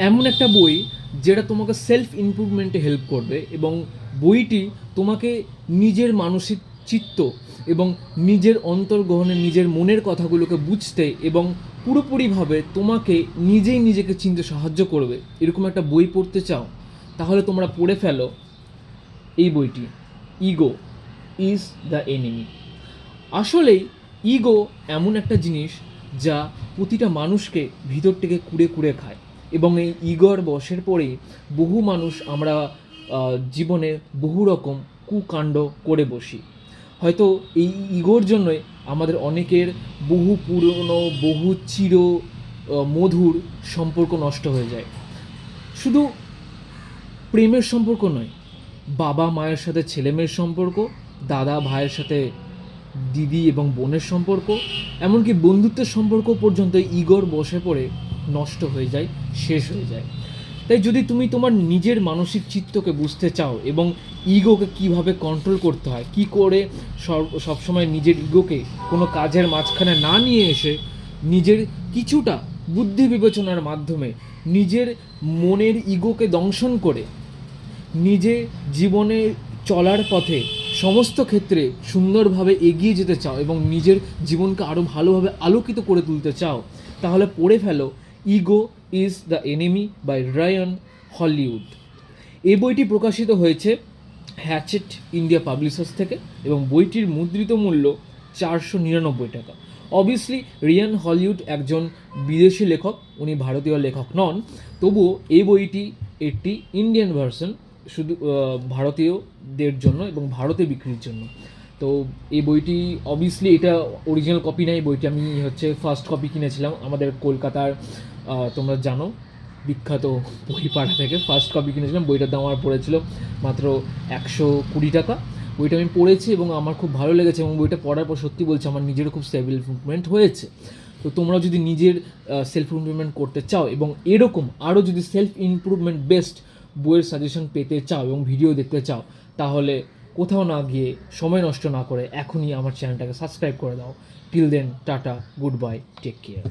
এমন একটা বই যেটা তোমাকে সেলফ ইমপ্রুভমেন্টে হেল্প করবে, এবং বইটি তোমাকে নিজের মানসিক চিত্ত এবং নিজের অন্তর্গহনে নিজের মনের কথাগুলোকে বুঝতে এবং পুরোপুরিভাবে তোমাকে নিজেই নিজেকে চিনতে সাহায্য করবে। এরকম একটা বই পড়তে চাও? তাহলে তোমরা পড়ে ফেলো এই বইটি, ইগো ইজ দ্য এনিমি। আসলেই ইগো এমন একটা জিনিস যা প্রতিটা মানুষকে ভিতর থেকে কুড়ে কুড়ে খায়, এবং এই ইগোর বশের পরেই বহু মানুষ আমরা জীবনে বহু রকম কুকাণ্ড করে বসি। হয়তো এই ইগোর জন্যই আমাদের অনেকের বহু পুরনো বহু মধুর সম্পর্ক নষ্ট হয়ে যায়। শুধু প্রেমের সম্পর্ক নয়, বাবা মায়ের সাথে ছেলে মেয়ের সম্পর্ক, দাদা ভাইয়ের সাথে দিদি এবং বোনের সম্পর্ক, এমনকি বন্ধুত্বের সম্পর্ক পর্যন্ত ইগোর বশে পড়ে নষ্ট হয়ে যায়, শেষ হয়ে যায়। তাই যদি তুমি তোমার নিজের মানসিক চিত্তকে বুঝতে চাও এবং ইগোকে কিভাবে কন্ট্রোল করতে হয়, কি করে সবসময় নিজের ইগোকে কোনো কাজের মাঝখানে না নিয়ে এসে নিজের কিছুটা বুদ্ধি বিবেচনার মাধ্যমে নিজের মনের ইগোকে দংশন করে নিজে জীবনে চলার পথে সমস্ত ক্ষেত্রে সুন্দরভাবে এগিয়ে যেতে চাও এবং নিজের জীবনকে আরও ভালোভাবে আলোকিত করে তুলতে চাও, তাহলে পড়ে ফেলো ego is the enemy by Ryan Holiday. এই বইটি প্রকাশিত হয়েছে হ্যাচেট ইন্ডিয়া পাবলিশার্স থেকে, এবং বইটির মুদ্রিত মূল্য 499 টাকা। অবভিয়াসলি রিয়ান হলিউড একজন বিদেশি লেখক, উনি ভারতীয় লেখক নন, তবুও এই বইটি একটি ইন্ডিয়ান ভার্সন, শুধু ভারতীয়দের জন্য এবং ভারতে বিক্রির জন্য। তো এই বইটি অবভিয়াসলি এটা অরিজিনাল কপি নাই, বইটি আমি ফার্স্ট কপি কিনেছিলাম আমাদের কলকাতার, তোমরা জানো, বিখ্যাত বইপাড়া থেকে ফার্স্ট কপি কিনেছিলাম। বইটার দাম আমার পড়েছিল মাত্র 120 টাকা। বইটা আমি পড়েছি এবং আমার খুব ভালো লেগেছে, এবং বইটা পড়ার পর সত্যি বলছি আমার নিজেরও খুব সেলফ ইমপ্রুভমেন্ট হয়েছে। তো তোমরা যদি নিজের সেলফ ইমপ্রুভমেন্ট করতে চাও এবং এরকম আরও যদি সেলফ ইমপ্রুভমেন্ট বেস্ট বইয়ের সাজেশন পেতে চাও এবং ভিডিও দেখতে চাও, তাহলে কোথাও না গিয়ে সময় নষ্ট না করে এখনই আমার চ্যানেলটাকে সাবস্ক্রাইব করে দাও। Till then, tata, good bye, take care.